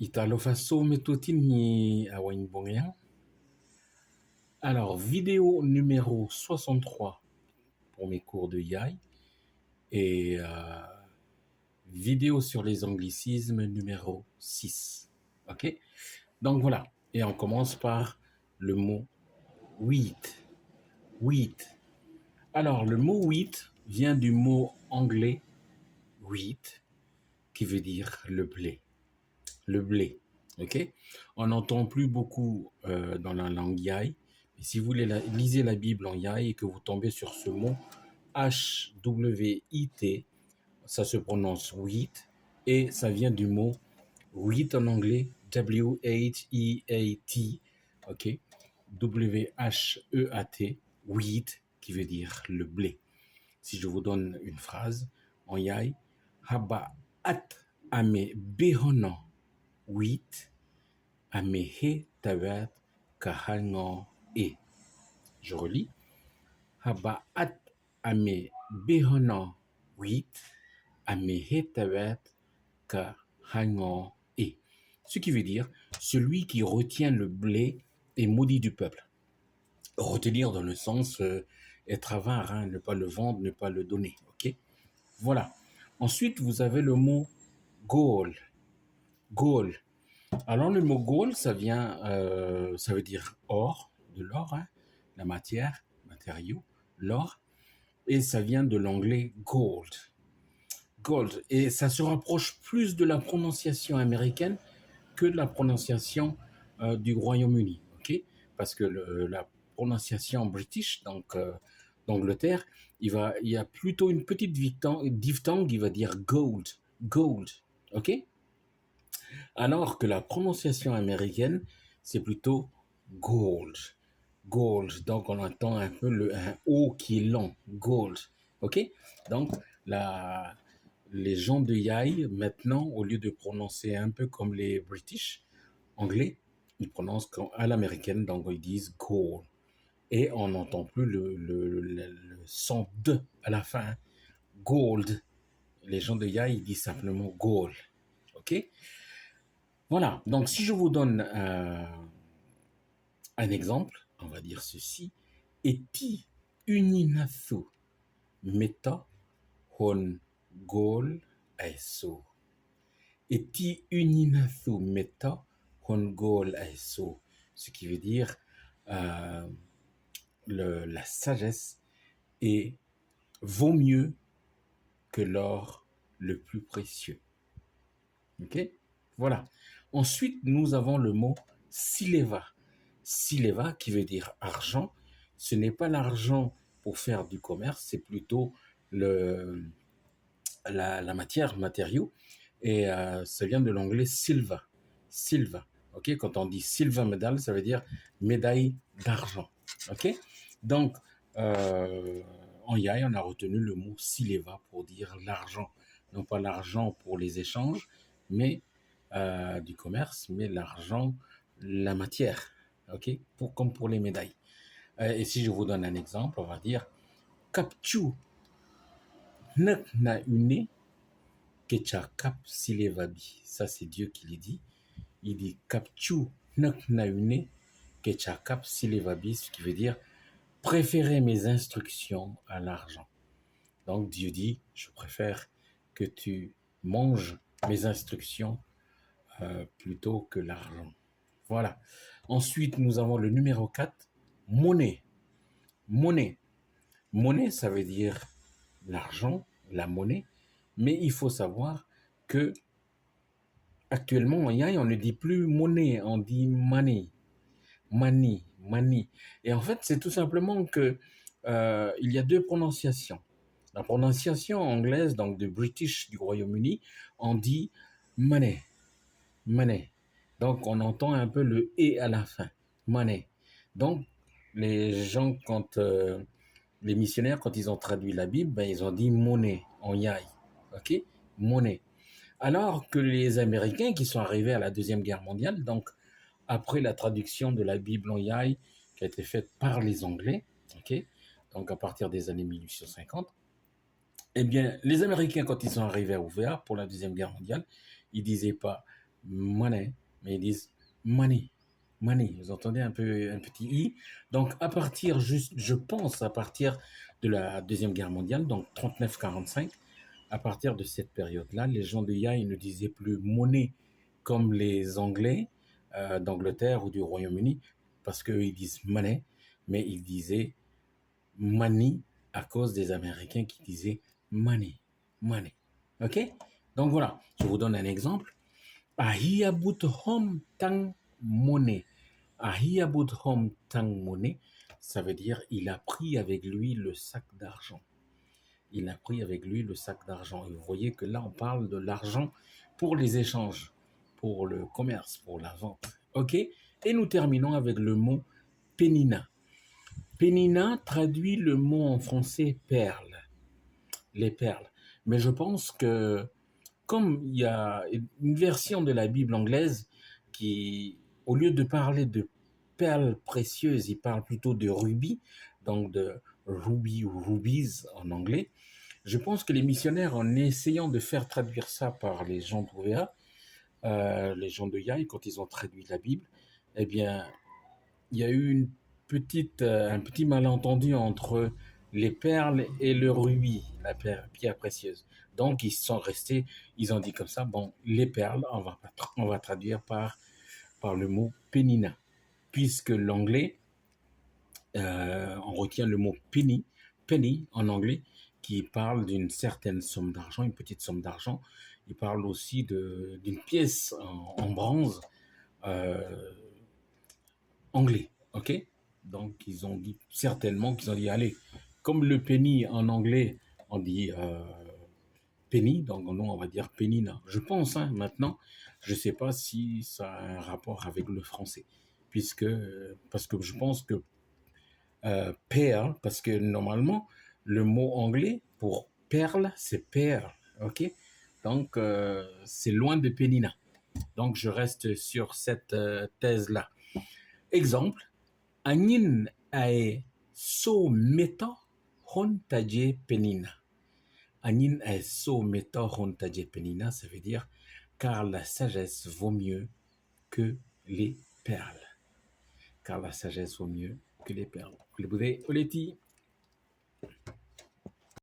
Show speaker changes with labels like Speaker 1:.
Speaker 1: Italo faso metotini Bongyan. Alors, vidéo numéro 63 pour mes cours de Yai et vidéo sur les anglicismes numéro 6. Ok? Donc voilà. Et on commence par le mot wheat. Wheat. Alors, le mot wheat vient du mot anglais wheat qui veut dire le blé. Le blé. Ok? On n'entend plus beaucoup dans la langue Yai. Et si vous voulez lisez la Bible en Yai et que vous tombez sur ce mot H-W-I-T, ça se prononce wheat et ça vient du mot wheat en anglais, W-H-E-A-T, ok? W-H-E-A-T, wheat, qui veut dire le blé. Si je vous donne une phrase en Yai, Haba at ame behono wheat ame he tawat kahango e. Je relis. Haba at ame behono wheat ame he tawat kahango e. Ce qui veut dire celui qui retient le blé est maudit du peuple. Retenir dans le sens être avare, hein, ne pas le vendre, ne pas le donner. Ok? Voilà. Ensuite, vous avez le mot goal. Goal. Alors le mot gold, ça veut dire or, de l'or, hein, la matière, matériau, l'or, et ça vient de l'anglais gold. Gold. Et ça se rapproche plus de la prononciation américaine que de la prononciation du Royaume-Uni, ok? Parce que la prononciation british, donc d'Angleterre, il y a plutôt une petite diphtongue, il va dire gold, gold, ok? Alors que la prononciation américaine, c'est plutôt gold. Gold. Donc, on entend un peu un O qui est long. Gold. OK? Donc, les gens de Yai, maintenant, au lieu de prononcer un peu comme les British, anglais, ils prononcent à l'américaine, donc ils disent gold. Et on n'entend plus le son de à la fin. Gold. Les gens de Yai, ils disent simplement gold. OK? Voilà, donc si je vous donne un exemple, on va dire ceci. Eti uninathu meta hon gol aeso. Eti uninathu meta hon gol aeso. Ce qui veut dire euh, la sagesse vaut mieux que l'or le plus précieux. Ok? Voilà. Ensuite, nous avons le mot sileva. Sileva, qui veut dire argent. Ce n'est pas l'argent pour faire du commerce, c'est plutôt la matière, matériau. Et ça vient de l'anglais silva. Silva. Ok? Quand on dit silver medal, ça veut dire médaille d'argent. Ok? Donc, en Yai, on a retenu le mot sileva pour dire l'argent. Non pas l'argent pour les échanges, mais du commerce, mais l'argent, la matière, ok, comme pour les médailles. Et si je vous donne un exemple, on va dire Kapchu nek na une kecha kap silevabi. Ça, c'est Dieu qui le dit. Il dit Kapchu nek na une kecha kap silevabi, ce qui veut dire préférer mes instructions à l'argent. Donc Dieu dit, je préfère que tu manges mes instructions plutôt que l'argent. Voilà. Ensuite, nous avons le numéro 4, monnaie. Monnaie. Monnaie, ça veut dire l'argent, la monnaie, mais il faut savoir que actuellement, en Yai, on ne dit plus monnaie, on dit money. Money, money. Et en fait, c'est tout simplement que il y a deux prononciations. La prononciation anglaise, donc de British du Royaume-Uni, on dit money, money. Donc, on entend un peu le « et » à la fin. Money. Donc, les gens, les missionnaires, quand ils ont traduit la Bible, ben, ils ont dit monnaie en Yai. OK? Monnaie. Alors que les Américains qui sont arrivés à la Deuxième Guerre mondiale, donc après la traduction de la Bible en Yai, qui a été faite par les Anglais, OK? Donc à partir des années 1850, eh bien, les Américains, quand ils sont arrivés à Ouvéa pour la Deuxième Guerre mondiale, ils disaient pas money, mais ils disent money, money. Vous entendez un peu un petit i. Donc à partir juste, je pense à partir de la Deuxième Guerre mondiale, donc 39-45, à partir de cette période-là, les gens de Yai ne disaient plus monnaie comme les Anglais d'Angleterre ou du Royaume-Uni, parce qu'eux ils disent money, mais ils disaient money à cause des Américains qui disaient money, money. Ok? Donc voilà, je vous donne un exemple. Ahiabut hom tang monnaie. Ahiabut hom tang monnaie, ça veut dire il a pris avec lui le sac d'argent. Il a pris avec lui le sac d'argent. Et vous voyez que là, on parle de l'argent pour les échanges, pour le commerce, pour la vente. OK? Et nous terminons avec le mot pénina. Pénina traduit le mot en français perle, les perles. Mais je pense que comme il y a une version de la Bible anglaise qui, au lieu de parler de perles précieuses, il parle plutôt de rubis, donc de ruby ou rubies en anglais. Je pense que les missionnaires, en essayant de faire traduire ça par les gens d'Ouvéa, les gens de Yaï, quand ils ont traduit la Bible, eh bien, il y a eu un petit malentendu entre les perles et le rubis, la pierre précieuse. Donc, ils sont restés, ils ont dit comme ça, bon, les perles, on va traduire par le mot penina, puisque l'anglais, on retient le mot penny en anglais, qui parle d'une certaine somme d'argent, une petite somme d'argent. Il parle aussi d'une pièce en bronze euh, anglais, ok? Donc, ils ont dit certainement qu'ils ont dit, allez, comme le penny en anglais, on dit penny, donc nous, on va dire penina. Je pense, hein, maintenant, je ne sais pas si ça a un rapport avec le français, parce que je pense que pearl, parce que normalement, le mot anglais pour perle, c'est pearl, ok? Donc, c'est loin de penina. Donc, je reste sur cette thèse-là. Exemple, Anin ae so meta hontaje penina. Anin ae so meta hontaje penina, ça veut dire car la sagesse vaut mieux que les perles. Car la sagesse vaut mieux que les perles. Oleti.